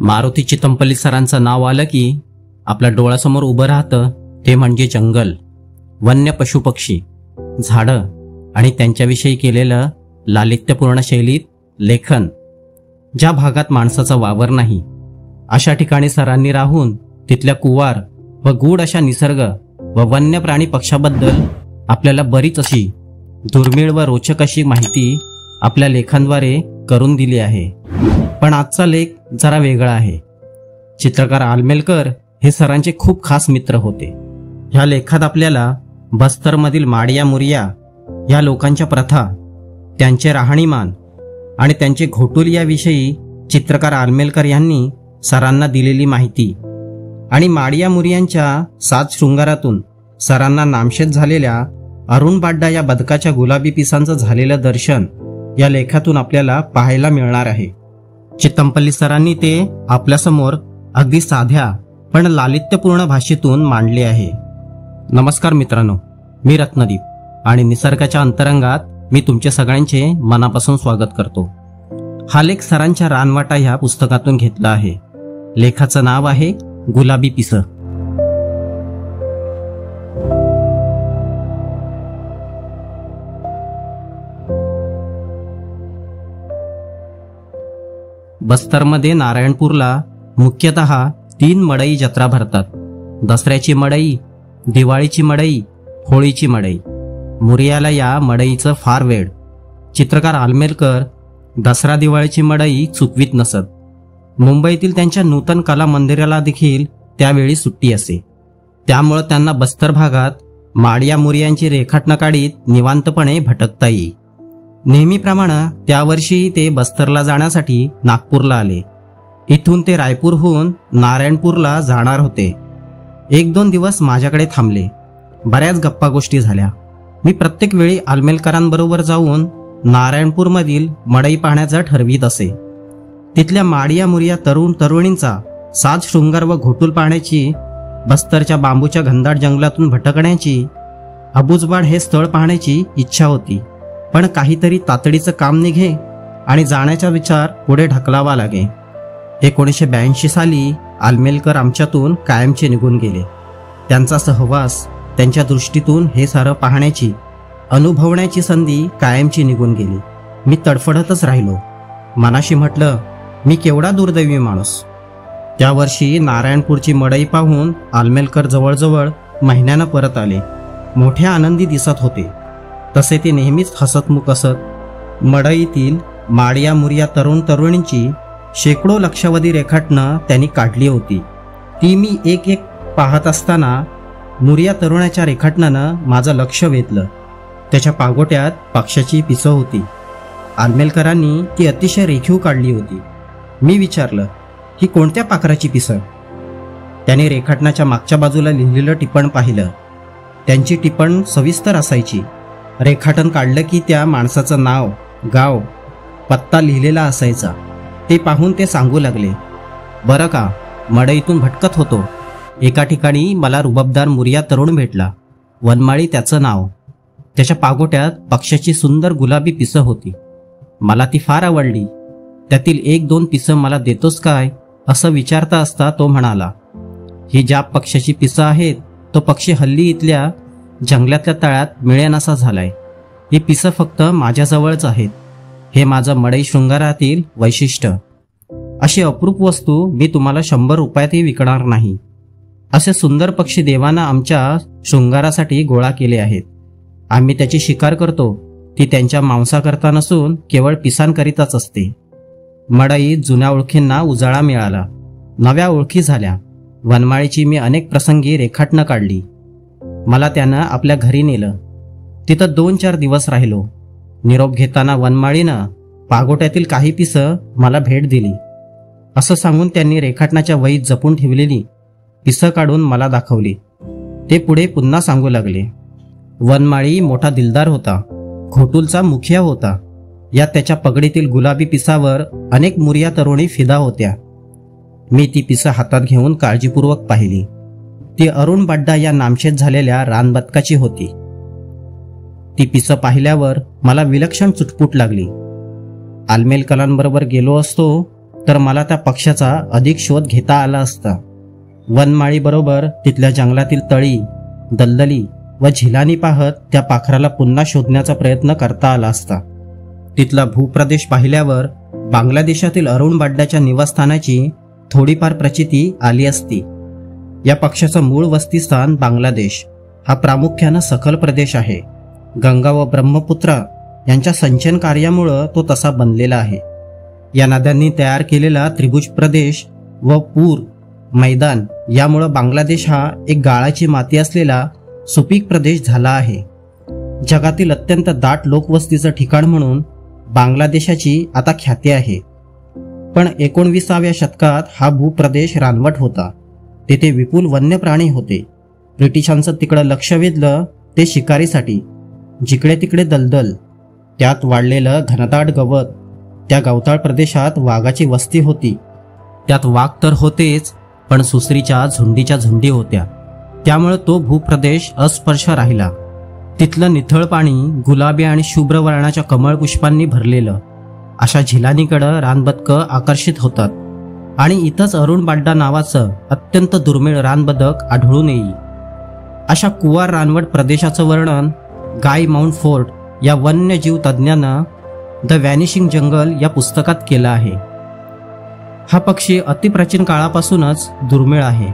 मारुती चितमपल्ली सरांचं नाव आलं की आपल्या डोळ्यासमोर उभं राहतं ते म्हणजे जंगल, वन्य पशुपक्षी, झाडं आणि त्यांच्याविषयी केलेलं लालित्यपूर्ण शैलीत लेखन. ज्या भागात माणसाचा वावर नाही अशा ठिकाणी सरांनी राहून तिथल्या कुवार व गूढ अशा निसर्ग व वन्य प्राणी पक्षाबद्दल आपल्याला बरीच अशी दुर्मिळ व रोचक अशी माहिती आपल्या लेखांद्वारे करून दिली आहे. पण आजचा लेख जरा वेगळा आहे. चित्रकार आलमेलकर हे सरांचे खूप खास मित्र होते. ह्या लेखात आपल्याला बस्तरमधील माडिया मुरिया या लोकांच्या प्रथा, त्यांचे राहणीमान आणि त्यांचे घोटुल याविषयी चित्रकार आलमेलकर यांनी सरांना दिलेली माहिती आणि माडिया मुरियांच्या 7 शृंगारातून सरांना नामशेष झालेल्या अरुण बाड्डा या बदकाच्या गुलाबी पिसांचं झालेलं दर्शन या लेखातून आपल्याला पाहायला मिळणार आहे. चितमपल्ली सरांनी ते आपल्यासमोर अगदी साध्या पण लालित्यपूर्ण भाषेतून मांडले आहे. नमस्कार मित्रांनो, मी रत्नदीप आणि निसर्गाच्या अंतरंगात मी तुमचे सगळ्यांचे मनापासून स्वागत करतो. हा लेख सरांच्या रानवाटा ह्या पुस्तकातून घेतला आहे. लेखाचं नाव आहे गुलाबी पिसं. बस्तरमध्ये नारायणपूरला मुख्यतः 3 मडई जत्रा भरतात. दसऱ्याची मडई, दिवाळीची मडई, होळीची मडई. मुरियाला या मडईचं फार वेड. चित्रकार आलमेलकर दसरा दिवाळीची मडई चुकवीत नसत. मुंबईतील त्यांच्या नूतन कला मंदिराला देखील त्यावेळी सुट्टी असे. त्यामुळं त्यांना बस्तर भागात माडिया मुरियांची रेखाटनं काढीत निवांतपणे भटकता येई. नेहमीप्रमाणे त्यावर्षी ते बस्तरला जाण्यासाठी नागपूरला आले. इथून ते रायपूरहून नारायणपूरला जाणार होते. 1-2 दिवस माझ्याकडे थांबले. बऱ्याच गप्पा गोष्टी झाल्या. मी प्रत्येक वेळी आलमेलकरांबरोबर जाऊन नारायणपूरमधील मडई पाहण्याचं ठरवीत असे. तिथल्या माडिया मुरिया तरुण तरुणींचा 7 शृंगार व घोटुल पाहण्याची, बस्तरच्या बांबूच्या घनदाट जंगलातून भटकण्याची, अबुजबाड हे स्थळ पाहण्याची इच्छा होती. पण काहीतरी तातडीचं काम निघे आणि जाण्याचा विचार पुढे ढकलावा लागे. 1982 साली आलमेलकर आमच्यातून कायमचे निघून गेले. त्यांचा सहवास, त्यांच्या दृष्टीतून हे सारं पाहण्याची, अनुभवण्याची संधी कायमची निघून गेली. मी तडफडतच राहिलो. मनाशी म्हटलं, मी केवढा दुर्दैवी माणूस. त्या वर्षी नारायणपूरची मडई पाहून आलमेलकर जवळजवळ महिन्यानं परत आले. मोठ्या आनंदी दिसत होते. तसे ते नेहमीच हसतमुख असत. मडईतील माडिया मुरिया तरुण तरुणींची शेकडो लक्षावधी रेखाटनं त्यांनी काढली होती. ती मी एक एक पाहत असताना मुरिया तरुणाच्या रेखाटनानं माझं लक्ष वेधलं. त्याच्या पागोट्यात पक्ष्याची पिसं होती. आलमेलकरांनी ती अतिशय रेखीव काढली होती. मी विचारलं, ही कोणत्या पाखराची पिसं? त्याने रेखाटनाच्या मागच्या बाजूला लिहिलेलं टिपण पाहिलं. त्यांची टिपण सविस्तर असायची. रेखाटन काढलं की त्या माणसाचं नाव, गाव, पत्ता लिहिलेला असायचा. ते पाहून ते सांगू लागले, बरं का, मडईतून भटकत होतो. एका ठिकाणी मला रुबाबदार मुरिया तरुण भेटला. वनमाळी त्याचं नाव. त्याच्या पागोट्यात पक्ष्याची सुंदर गुलाबी पिसं होती. मला ती फार आवडली. त्यातील 1-2 पिसं मला देतोस काय असं विचारता असता तो म्हणाला, ही ज्या पक्ष्याची पिसं आहेत तो पक्षी हल्ली इथल्या जंगलातल्या तळ्यात मिळेनासा झालाय. ही पिसं फक्त माझ्याजवळच आहेत. हे माझं मडई शृंगारातील वैशिष्ट्य. अशी अप्रूप वस्तू मी तुम्हाला 100 रुपयातही विकणार नाही. असे सुंदर पक्षी देवानं आमच्या शृंगारासाठी गोळा केले आहेत. आम्ही त्याची शिकार करतो. ती त्यांच्या मांसाकरता नसून केवळ पिसांकरिताच असते. मडईत जुन्या ओळखींना उजाळा मिळाला. नव्या ओळखी झाल्या. वनमाळीची मी अनेक प्रसंगी रेखाटनं काढली. मला त्यानं आपल्या घरी नेलं. तिथं 2-4 दिवस राहिलो. निरोप घेताना वनमाळीनं पागोट्यातील काही पिसं मला भेट दिली असं सांगून त्यांनी रेखाटनाच्या वहीत जपून ठेवलेली पिसं काढून मला दाखवली. ते पुढे पुन्हा सांगू लागले, वनमाळी मोठा दिलदार होता. घोटुलचा मुखिया होता. या त्याच्या पगडीतील गुलाबी पिसावर अनेक मुरिया तरुणी फिदा होत्या. मी ती पिसं हातात घेऊन काळजीपूर्वक पाहिली. ती अरुण बाड्डा या नामशेष झालेल्या रानबदकाची होती. ती पिसं पाहिल्यावर मला विलक्षण चुटपुट लागली. आलमेलकरांबरोबर गेलो असतो तर मला त्या पक्ष्याचा अधिक शोध घेता आला असता. वनमाळीबरोबर तिथल्या जंगलातील तळी, दलदली व झिलाणी पाहत त्या पाखराला पुन्हा शोधण्याचा प्रयत्न करता आला असता. तिथला भूप्रदेश पाहिल्यावर बांगलादेशातील अरुण बाड्याच्या निवासस्थानाची थोडीफार प्रचिती आली असती. या पक्ष्याचं मूळ वस्तीस्थान बांगलादेश हा प्रामुख्यानं सखल प्रदेश आहे. गंगा व ब्रह्मपुत्रा यांच्या संचयन कार्यामुळं तो तसा बनलेला आहे. या नद्यांनी तयार केलेला त्रिभुज प्रदेश व पूर मैदान यामुळं बांगलादेश हा एक गाळाची माती असलेला सुपीक प्रदेश झाला आहे. जगातील अत्यंत दाट लोकवस्तीचं ठिकाण म्हणून बांगलादेशाची आता ख्याती आहे. पण 19व्या शतकात हा भूप्रदेश रानवट होता. तेथे विपुल वन्य प्राणी होते. ब्रिटिशांचं तिकडं लक्ष वेधलं ते शिकारीसाठी. जिकडे तिकडे दलदल, त्यात वाढलेलं घनदाट गवत. त्या गवताळ प्रदेशात वाघाची वस्ती होती. त्यात वाघ तर होतेच, पण सुसरीच्या झुंडीच्या झुंडी होत्या. त्यामुळे तो भूप्रदेश अस्पर्श राहिला. तिथलं निथळ पाणी गुलाबी आणि शुभ्र वर्णाच्या कमळ पुष्पांनी भरलेलं. अशा झिलानीकडं रानबदकं आकर्षित होतात आणि इथंच अरुण बाड्डा नावाचं अत्यंत दुर्मिळ रानबदक आढळून येईल. अशा कुवार रानवट प्रदेशाचं वर्णन गाय माउंटफोर्ड या वन्यजीव तज्ज्ञानं द व्हॅनिशिंग जंगल या पुस्तकात केलं आहे. हा पक्षी अतिप्राचीन काळापासूनच दुर्मिळ आहे.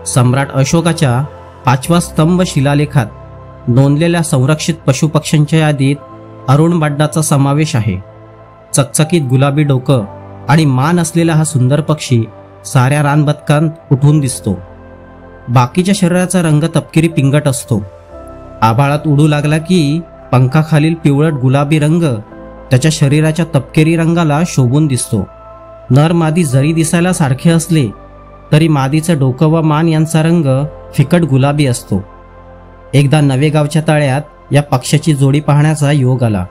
सम्राट अशोकाच्या 5वा स्तंभ शिलालेखात नोंदलेल्या संरक्षित पशुपक्ष्यांच्या यादीत अरुण बाड्डाचा समावेश आहे. चकचकीत गुलाबी डोकं आणि मान असलेला हा सुंदर पक्षी साऱ्या रानबदकांत उठून दिसतो. बाकीच्या शरीराचा रंग तपकिरी पिंगट असतो. आभाळात उडू लागला की पंखाखालील पिवळट गुलाबी रंग त्याच्या शरीराच्या तपकिरी रंगाला शोभून दिसतो. नर मादी जरी दिसायला सारखे असले तरी मादीचं डोकं व मान यांचा रंग फिकट गुलाबी असतो. एकदा नवेगावच्या तळ्यात या पक्ष्याची जोडी पाहण्याचा योग आला.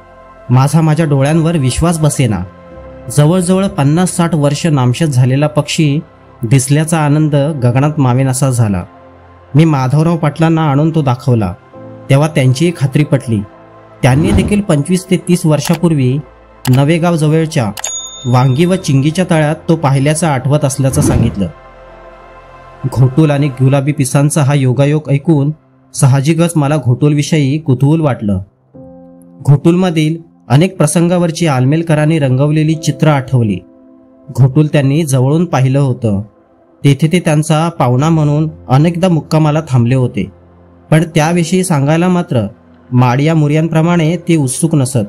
माझ्या डोळ्यांवर विश्वास बसेना. जवळजवळ 50-60 वर्ष नामशेष झालेला पक्षी दिसल्याचा आनंद गगनात मावेनासा झाला. मी माधवराव पाटलांना आणून तो दाखवला. तेव्हा त्यांचीही खात्री पटली. त्यांनी देखील 25 ते 30 वर्षापूर्वी नवेगाव जवळच्या वांगी व चिंगीच्या तळ्यात तो पाहिल्याचं आठवत असल्याचं सांगितलं. घोटूल आणि गुलाबी पिसांचा हा योगायोग ऐकून साहजिकच मला घोटूलविषयी कुतूहल वाटलं. घोटूलमधील अनेक प्रसंगावरची आलमेलकरांनी रंगवलेली चित्र आठवली. घोटूल त्यांनी जवळून पाहिलं होतं. तेथे ते त्यांचा पाहुणा म्हणून अनेकदा मुक्कामाला थांबले होते. पण त्याविषयी सांगायला मात्र माडिया मुर्यांप्रमाणे ते उत्सुक नसत.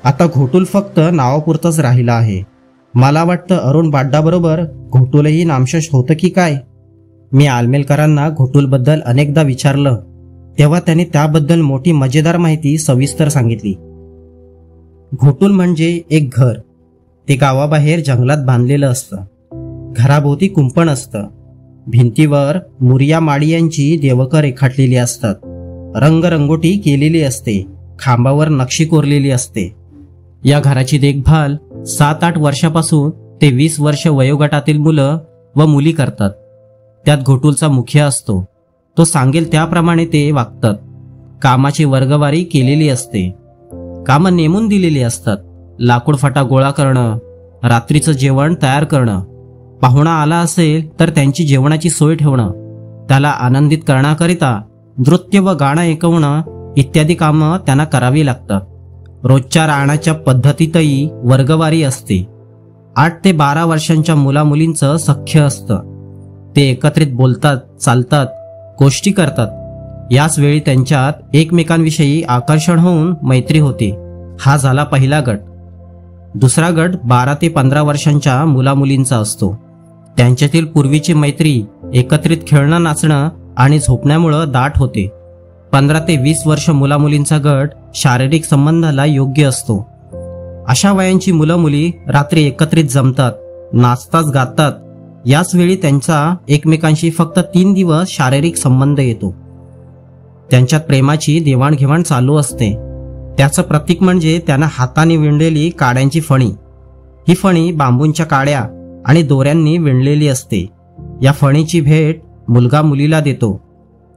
आता घोटूल फक्त नावापुरतंच राहिला आहे. मला वाटतं अरुण बाड्डाबरोबर घोटूलही नामशेष होतं की काय. मी आलमेलकरांना घोटूलबद्दल अनेकदा विचारलं तेव्हा त्यांनी त्याबद्दल मोठी मजेदार माहिती सविस्तर सांगितली. घोटूल म्हणजे एक घर. ते गावाबाहेर जंगलात बांधलेलं असतं. घराभोवती कुंपण असतं. भिंतीवर मुरिया माडियांची देवकं रेखाटलेली असतात. रंगरंगोटी केलेली असते. खांबावर नक्षी कोरलेली असते. या घराची देखभाल 7-8 वर्षापासून ते 20 वर्ष वयोगटातील मुलं व मुली करतात. त्यात घोटूलचा मुखिया असतो. तो सांगेल त्याप्रमाणे ते वागतात. कामाची वर्गवारी केलेली असते. कामं नेमून दिलेली असतात. लाकूड फाटा गोळा करणं, रात्रीचं जेवण तयार करणं, पाहुणा आला असेल तर त्यांची जेवणाची सोय ठेवणं, त्याला आनंदित करण्याकरिता नृत्य व गाणं ऐकवणं इत्यादी कामं त्यांना करावी लागतात. रोजच्या राहण्याच्या पद्धतीतही वर्गवारी असते. 8 ते 12 वर्षांच्या मुलामुलींचं सख्य असतं. ते एकत्रित बोलतात, चालतात, गोष्टी करतात. याच वेळी त्यांच्यात एकमेकांविषयी आकर्षण होऊन मैत्री होते. हा झाला पहिला गट. दुसरा गट 12 ते 15 वर्षांच्या मुलामुलींचा असतो. त्यांच्यातील पूर्वीची मैत्री एकत्रित खेळणं, नाचणं आणि झोपण्यामुळं दाट होते. 15 ते 20 वर्ष मुलामुलींचा गट शारीरिक संबंधाला योग्य असतो. अशा वयांची मुलं मुली रात्री एकत्रित जमतात, नाचतात, गातात. याच वेळी त्यांचा एकमेकांशी फक्त 3 दिवस शारीरिक संबंध येतो. त्यांच्यात प्रेमाची देवाणघेवाण चालू असते. त्याचं प्रतीक म्हणजे त्यांना हाताने विणलेली काड्यांची फणी. ही फणी बांबूंच्या काड्या आणि दोऱ्यांनी विणलेली असते. या फणीची भेट मुलगा मुलीला देतो,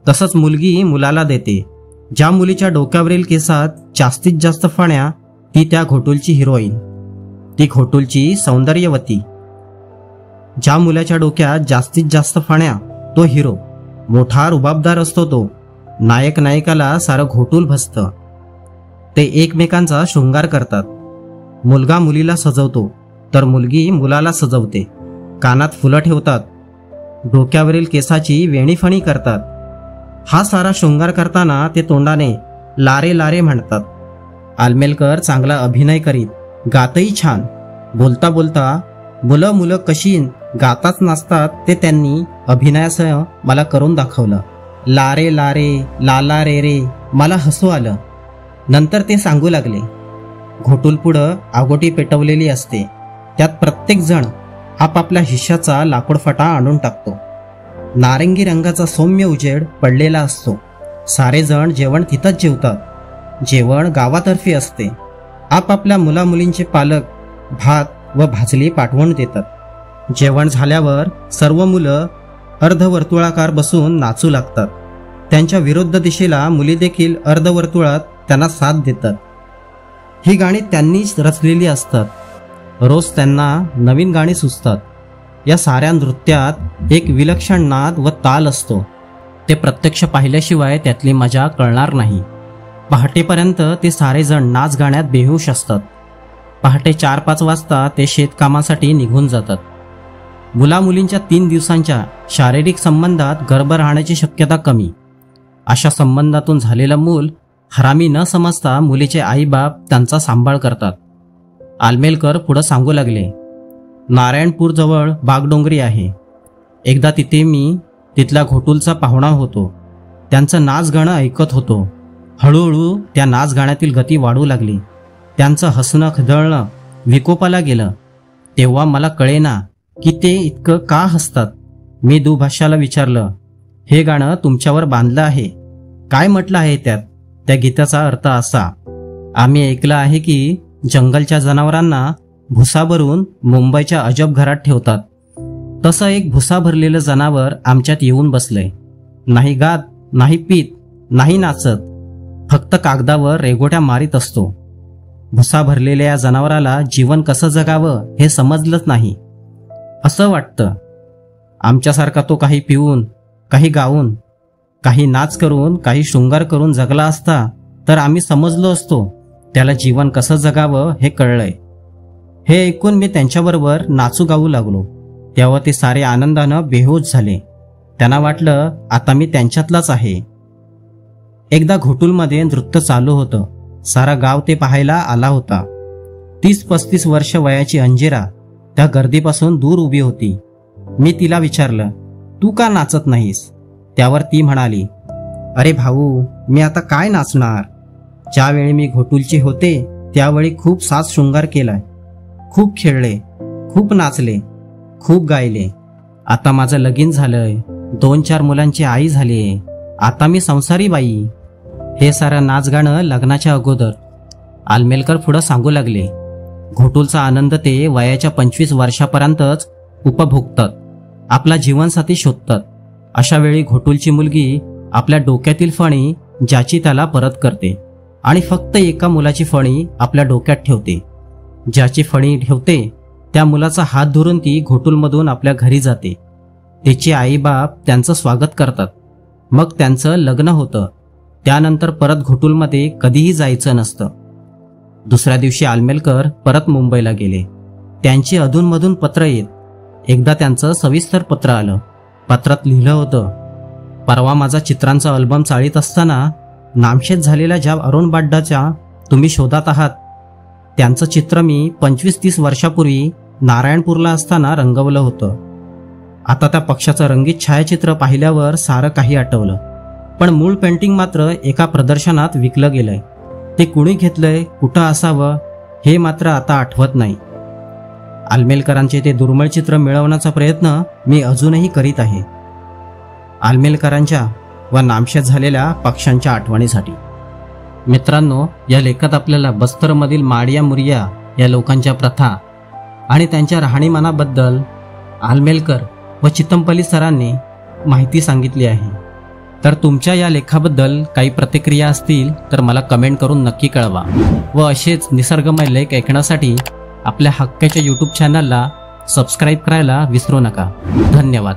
तसंच मुलगी मुलाला देते. ज्या मुलीच्या डोक्यावरील केसात जास्तीत जास्त फण्या ती त्या घोटूलची हिरोईन. ती घोटूलची सौंदर्यवती. ज्या मुलाच्या डोक्यात जास्तीत जास्त फण्या तो हिरो, मोठा रुबाबदार असतो तो. नायक नायिकाला सारं घोटूल भसतं. ते एकमेकांचा शृंगार करतात. मुलगा मुलीला सजवतो तर मुलगी मुलाला सजवते. कानात फुलं ठेवतात, डोक्यावरील केसाची वेणीफणी करतात. हा सारा शृंगार करताना ते तोंडाने लारे लारे म्हणतात. आलमेलकर चांगला अभिनय करीत, गातही छान. बोलता बोलता मुलं कशी गातात नाचतात ते त्यांनी अभिनयासह मला करून दाखवलं. लारे लारे लाला रे रे, मला हसू आलं. नंतर ते सांगू लागले, घोटूल पुढं आगोटी पेटवलेली असते, त्यात प्रत्येक जण आपापल्या हिश्श्याचा लाकूडफटा आणून टाकतो. नारंगी रंगाचा सौम्य उजेड पडलेला असतो. सारे जण जेवण तिथंच जेवतात. जेवण गावातर्फे असते. आपापल्या मुलामुलींचे पालक भात व भाजली पाठवून देतात. जेवण झाल्यावर सर्व मुलं अर्धवर्तुळाकार बसून नाचू लागतात. त्यांच्या विरुद्ध दिशेला मुली देखील अर्धवर्तुळात त्यांना साथ देतात. ही गाणी त्यांनीच रचलेली असतात. रोज त्यांना नवीन गाणी सुचतात. या साऱ्या नृत्यात एक विलक्षण नाद व ताल असतो. ते प्रत्यक्ष पाहिल्याशिवाय त्यातली मजा कळणार नाही. पहाटेपर्यंत ते सारेजण नाच गाण्यात बेहोश असतात. पहाटे 4-5 वाजता ते शेतकामासाठी निघून जातात. मुलामुलींच्या 3 दिवसांच्या शारीरिक संबंधात गर्भ राहण्याची शक्यता कमी. अशा संबंधातून झालेलं मूल हरामी न समजता मुलीचे आईबाप त्यांचा सांभाळ करतात. आलमेलकर पुढं सांगू लागले, नारायणपूरजवळ बागडोंगरी आहे. एकदा तिथे मी तिथल्या घोटूलचा पाहुणा होतो. त्यांचं नाच गाणं ऐकत होतो. हळूहळू त्या नाच गाण्यातील गती वाढू लागली. त्यांचं हसणं खदळणं विकोपाला गेलं. तेव्हा मला कळेना की ते इतकं का हसतात. मी दुभाष्याला विचारलं, हे गाणं तुमच्यावर बांधलं आहे, काय म्हटलं आहे त्यात? त्या गीताचा अर्थ असा, आम्ही ऐकलं आहे की जंगलच्या जनावरांना भुसा भरून मुंबईच्या अजब घरात ठेवतात. तसं एक भुसा भरलेलं जनावर आमच्यात येऊन बसलंय. नाही गात, नाही पीत, नाही नाचत, फक्त कागदावर रेघोट्या मारीत असतो. भुसा भरलेल्या या जनावराला जीवन कसं जगावं हे समजलंच नाही असं वाटतं. आमच्यासारखा तो काही पिऊन, काही गाऊन, काही नाच करून, काही शृंगार करून जगला असता तर आम्ही समजलो असतो त्याला जीवन कसं जगावं हे कळलंय. हे ऐकून मी त्यांच्याबरोबर नाचू गाऊ लागलो. तेव्हा ते सारे आनंदानं बेहोश झाले. त्यांना वाटलं आता मी त्यांच्यातलाच आहे. एकदा घोटूलमध्ये नृत्य चालू होतं. सारा गाव ते पाहायला आला होता. 30-35 वर्ष वयाची अंजिरा त्या गर्दीपासून दूर उभी होती. मी तिला विचारलं, तू का नाचत नाहीस? त्यावर ती म्हणाली, अरे भाऊ, मी आता काय नाचणार? ज्यावेळी मी घोटूलची होते त्यावेळी खूप साज शृंगार केलाय, खूप खेळले, खूप नाचले, खूप गायले. आता माझं लगीन झालंय, 2-4 मुलांची आई झालीये. आता मी संसारी बाई. हे सारं नाच गाणं लग्नाच्या अगोदर. आलमेलकर पुढं सांगू लागले, घोटूलचा आनंद ते वयाच्या 25 वर्षापर्यंतच उपभोगतात. आपला जीवनसाथी शोधतात. अशा वेळी घोटूलची मुलगी आपल्या डोक्यातील फणी ज्याची त्याला परत करते आणि फक्त एका मुलाची फणी आपल्या डोक्यात ठेवते. ज्याची फणी ठेवते त्या मुलाचा हात धरून ती घोटूलमधून आपल्या घरी जाते. तिचे आईबाप त्यांचं स्वागत करतात. मग त्यांचं लग्न होतं. त्यानंतर परत घोटूलमध्ये कधीही जायचं नसतं. दुसऱ्या दिवशी आलमेलकर परत मुंबईला गेले. त्यांची अधूनमधून पत्र येत. एकदा त्यांचं सविस्तर पत्र आलं. पत्रात लिहिलं होतं, परवा माझा चित्रांचा अल्बम चाळीत असताना नामशेष झालेल्या ज्या अरुण बाड्डाच्या तुम्ही शोधात आहात त्यांचं चित्र मी 25-30 वर्षापूर्वी नारायणपूरला असताना रंगवलं होतं. आता त्या पक्षाचं रंगीत छायाचित्र पाहिल्यावर सारं काही आठवलं. पण मूळ पेंटिंग मात्र एका प्रदर्शनात विकलं गेलंय. ते कुणी घेतलंय, कुठं असावं हे मात्र आता आठवत नाही. आलमेलकरांचे ते दुर्मिळ चित्र मिळवण्याचा प्रयत्न मी अजूनही करीत आहे. आलमेलकरांच्या व नामशेष झालेल्या पक्षांच्या आठवणीसाठी. मित्रांनो, या लेखात आपल्याला बस्तरमधील माडिया मुरिया या लोकांच्या प्रथा आणि त्यांच्या राहणीमानाबद्दल आलमेलकर व चितमपल्ली सरांनी माहिती सांगितली आहे. तर तुमच्या या लेखाबद्दल काही प्रतिक्रिया असतील तर मला कमेंट करून नक्की कळवा व असेच निसर्गमय लेख ऐकण्यासाठी आपल्या हक्काच्या यूट्यूब चॅनलला सबस्क्राईब करायला विसरू नका. धन्यवाद.